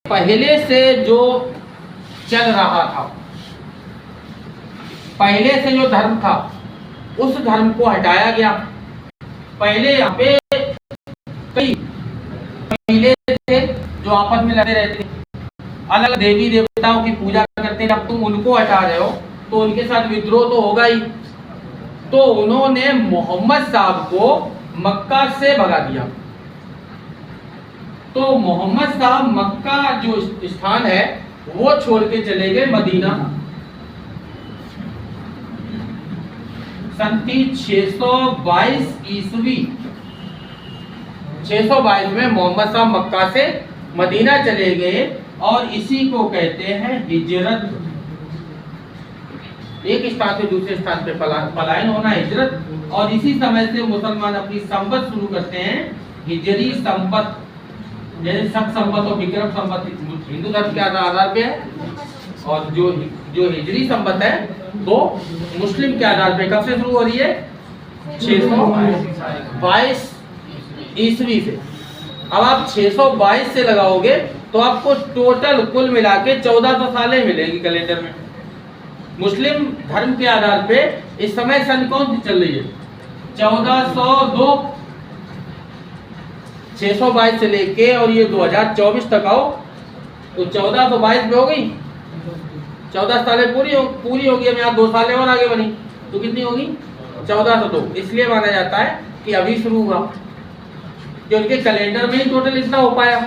पहले से जो चल रहा था, पहले से जो धर्म था उस धर्म को हटाया गया। पहले यहाँ पे कई पहले थे जो आपस में लड़े रहते, अलग देवी देवताओं की पूजा करते, जब तुम उनको हटा रहे हो तो उनके साथ विद्रोह तो होगा ही। तो उन्होंने मोहम्मद साहब को मक्का से भगा दिया। तो मोहम्मद साहब मक्का जो स्थान है वो छोड़ के चले गए मदीना। सन 622 ईस्वी 622 में मोहम्मद साहब मक्का से मदीना चले गए और इसी को कहते हैं हिजरत। एक स्थान से दूसरे स्थान पे पलायन होना हिजरत। और इसी समय से मुसलमान अपनी संपत शुरू करते हैं, हिजरी संपत। जैसे सब संपत और विक्रम संपत हिंदू धर्म के आधार पे है, और जो हिजरी संपत है वो मुस्लिम के आधार पे कब से शुरू हो रही है? 622 ईस्वी से। अब आप 622 से लगाओगे तो आपको टोटल कुल मिला के 1400 सालें मिलेगी कैलेंडर में। मुस्लिम धर्म के आधार पे इस समय सन कौन सी चल रही है? 1402। 622 से लेके और ये 2024 तक आओ तो 1422 में हो गई, 14 सालें पूरी होगी। अब यहाँ 2 सालें और आगे बनी तो कितनी होगी? 1402। इसलिए माना जाता है कि अभी शुरू हुआ, कि उनके कैलेंडर में ही टोटल इतना हो पाया।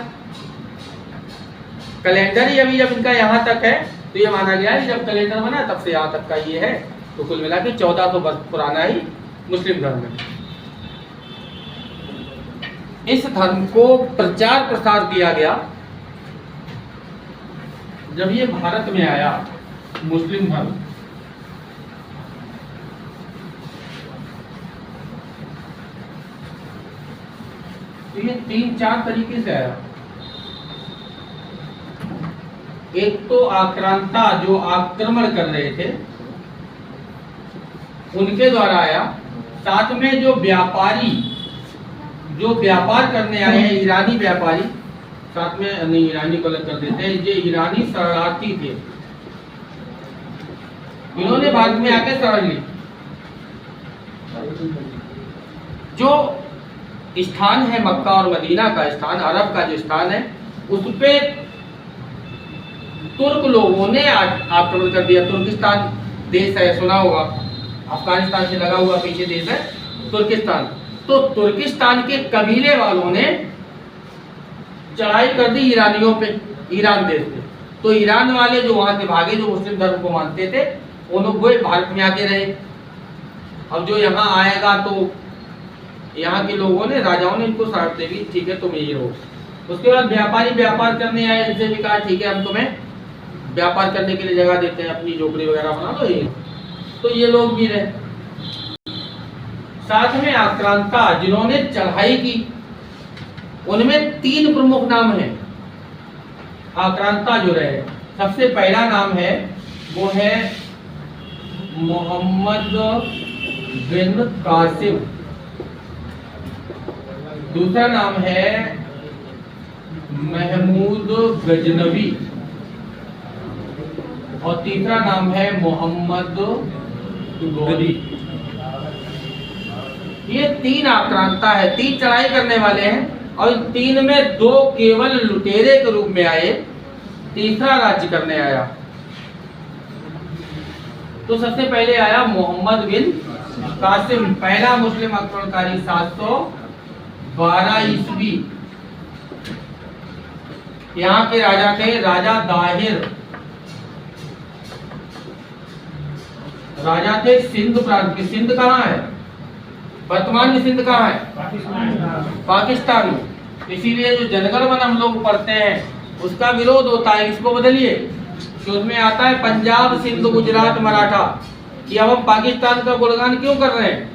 कैलेंडर ही अभी जब इनका यहाँ तक है तो ये माना गया है जब कैलेंडर बना तब से यहाँ तक का ये है, तो कुल मिला के 1400 वर्ष पुराना ही मुस्लिम धर्म है। इस धर्म को प्रचार प्रसार दिया गया जब ये भारत में आया मुस्लिम धर्म। तो ये 3-4 तरीके से आया। एक तो आक्रांता जो आक्रमण कर रहे थे उनके द्वारा आया। साथ में जो व्यापारी जो व्यापार करने आए हैं, ईरानी व्यापारी, साथ में नहीं ईरानी को अलग कर देते हैं, ये ईरानी शरणार्थी थे, इन्होंने भारत में आके शरण ली। जो स्थान है मक्का और मदीना का स्थान, अरब का जो स्थान है, उस पे तुर्क लोगों ने आक्रमण कर दिया। तुर्किस्तान देश है, सुना होगा, अफगानिस्तान से लगा हुआ पीछे देश है तुर्किस्तान। तो तुर्किस्तान के कबीले वालों ने चढ़ाई कर दी ईरानियों पे, ईरान देश पे। तो ईरान वाले जो वहां से भागे, जो मुस्लिम धर्म को मानते थे, उन्होंने भारत में आके रहे। अब जो यहाँ आएगा तो यहाँ के लोगों ने, राजाओं ने इनको शर्त दे दी, ठीक है तुम ये रहो। उसके बाद व्यापारी व्यापार करने आए, इनसे भी कहा ठीक है हम तुम्हें व्यापार करने के लिए जगह देते हैं, अपनी झोपड़ी वगैरह बना दो ये। तो ये लोग भी रहे। साथ में आक्रांता जिन्होंने चढ़ाई की, उनमें 3 प्रमुख नाम हैं। आक्रांता जो रहे, सबसे पहला नाम है वो है मोहम्मद बिन कासिम। दूसरा नाम है महमूद गजनवी और तीसरा नाम है मोहम्मद गौरी। ये 3 आक्रांता है, 3 चढ़ाई करने वाले हैं, और इन 3 में 2 केवल लुटेरे के रूप में आए, तीसरा राज्य करने आया। तो सबसे पहले आया मोहम्मद बिन कासिम, पहला मुस्लिम आक्रमणकारी 712 ईस्वी। यहाँ के राजा थे राजा दाहिर, राजा थे सिंध प्रांत के। सिंध कहाँ है? वर्तमान में सिंध कहाँ है? पाकिस्तान में। इसीलिए जो जनगण मन हम लोग पढ़ते हैं उसका विरोध होता है, इसको बदलिए, कि उसमें आता है पंजाब सिंध गुजरात मराठा, कि अब हम पाकिस्तान का गुणगान क्यों कर रहे हैं?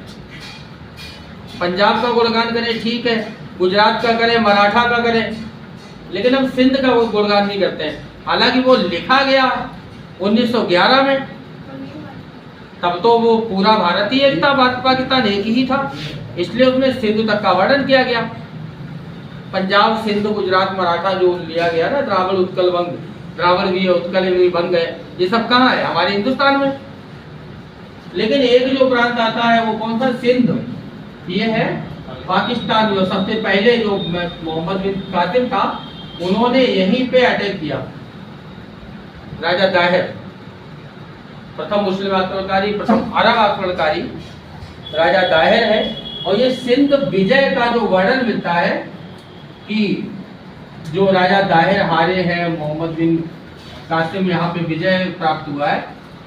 पंजाब का गुणगान करें ठीक है, गुजरात का करें, मराठा का करें, लेकिन हम सिंध का गुणगान नहीं करते हैं। हालांकि वो लिखा गया 1911 में, तब तो वो पूरा भारत ही एक था, पाकिस्तान एक ही था, इसलिए उसमें सिंधु तक का वर्णन किया गया। पंजाब, सिंध, गुजरात, मराठा जो लिया गया ना, द्रावण उत्कल वंग, द्रावण भी उत्कल भी बन गए, ये सब कहाँ है? हमारे हिंदुस्तान में। लेकिन एक जो प्रांत आता है वो कौन सा? सिंध, ये है पाकिस्तान। जो सबसे पहले जो मोहम्मद बिन कासिम था, उन्होंने यहीं पे अटैक किया। राजा दाहिर प्रथम मुस्लिम आक्रमणकारी, प्रथम अरब आक्रमणकारी राजा दाहिर है। और ये सिंध विजय का जो वर्णन मिलता है कि जो राजा दाहिर हारे हैं, मोहम्मद बिन कासिम यहाँ पे विजय प्राप्त हुआ है,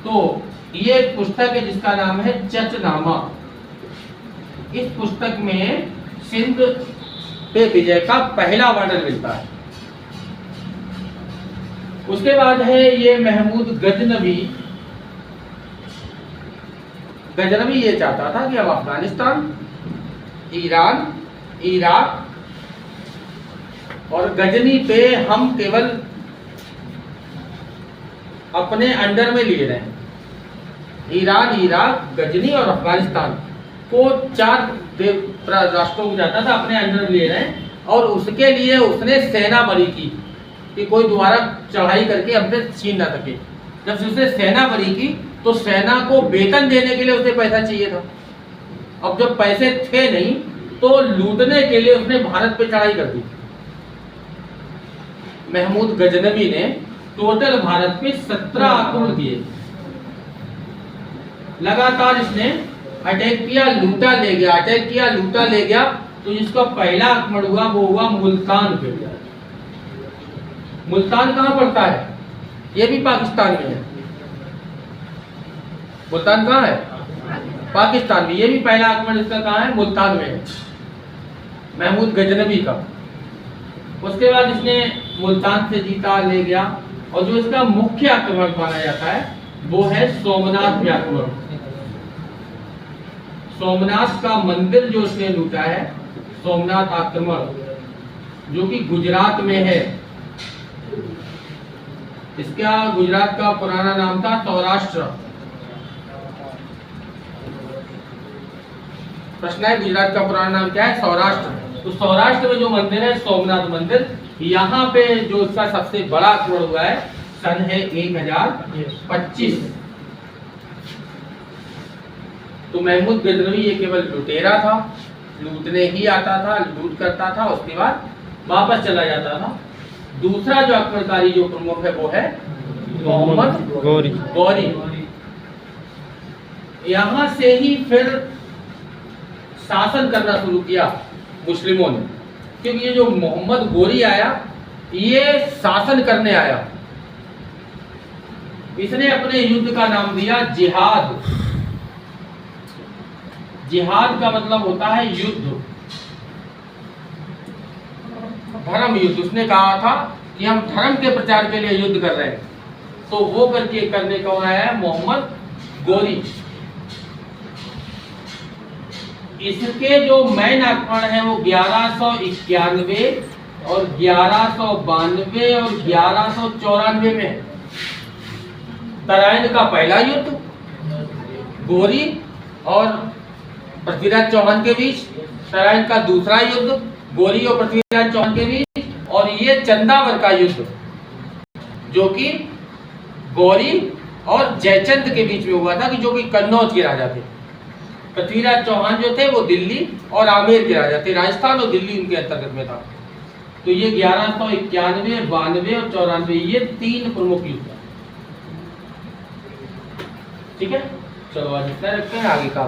तो ये एक पुस्तक है जिसका नाम है चचनामा। इस पुस्तक में सिंध पे विजय का पहला वर्णन मिलता है। उसके बाद है ये महमूद गजनवी। गजनवी ये चाहता था कि अब अफगानिस्तान, ईरान, इराक और गजनी पे हम केवल अपने अंडर में लिए रहें। ईरान, इराक, गजनी और अफगानिस्तान को 4 राष्ट्रों को जाता था अपने अंडर में लिए रहें। और उसके लिए उसने सेना बरी की कि कोई दोबारा चढ़ाई करके हमसे छीन ना सके। जब उसने सेना बरी की तो सेना को वेतन देने के लिए उसे पैसा चाहिए था। अब जब पैसे थे नहीं तो लूटने के लिए उसने भारत पे चढ़ाई कर दी। महमूद गजनवी ने टोटल भारत पे 17 आक्रमण किए। लगातार इसने अटैक किया, लूटा ले गया, अटैक किया, लूटा ले गया। तो जिसका पहला आक्रमण हुआ वो हुआ मुल्तान पे। मुल्तान कहाँ पड़ता है? ये भी पाकिस्तान में है। मुल्तान कहाँ है? पाकिस्तान में। ये भी पहला आक्रमण इसका कहाँ है? मुल्तान में है, महमूद गजनवी का। उसके बाद इसने मुल्तान से जीता, ले गया। और जो इसका मुख्य आक्रमण माना जाता है वो है सोमनाथ आक्रमण। सोमनाथ का मंदिर जो इसने लूटा है, सोमनाथ आक्रमण, जो कि गुजरात में है। इसका गुजरात का पुराना नाम था सौराष्ट्र। प्रश्न है गुजरात का पुराना नाम क्या है? सौराष्ट्र। तो सौराष्ट्र में जो मंदिर है सोमनाथ मंदिर, यहाँ पे जो इसका सबसे बड़ा आक्रमण हुआ है सन है 1025। तो महमूद गजनवी ये केवल लुटेरा था, लूटने ही आता था, लूट करता था, उसके बाद वापस चला जाता था। दूसरा जो आक्रमणकारी जो प्रमुख है वो है मोहम्मद गौरी। यहां से ही फिर शासन करना शुरू किया मुस्लिमों ने, क्योंकि ये जो मोहम्मद गौरी आया ये शासन करने आया। इसने अपने युद्ध का नाम दिया जिहाद। जिहाद का मतलब होता है युद्ध, धर्म युद्ध। उसने कहा था कि हम धर्म के प्रचार के लिए युद्ध कर रहे हैं। तो वो करने कौन आया है? मोहम्मद गौरी। इसके जो मेन आक्रमण है वो 1191 और 1192 और 1194 में है। तराइन का पहला युद्ध गौरी और पृथ्वीराज चौहान के बीच, तराइन का दूसरा युद्ध गौरी और पृथ्वीराज चौहान के बीच, और ये चंदावर का युद्ध जो कि गौरी और जयचंद के बीच में हुआ था, कि जो कि कन्नौज के राजा थे। पृथ्वीराज चौहान जो थे वो दिल्ली और आमेर के राजा थे, राजस्थान और दिल्ली उनके अंतर्गत में था। तो ये 1191, 92 और 94 ये 3 प्रमुख युद्ध। ठीक है, चलो आज इतना रखते हैं, आगे का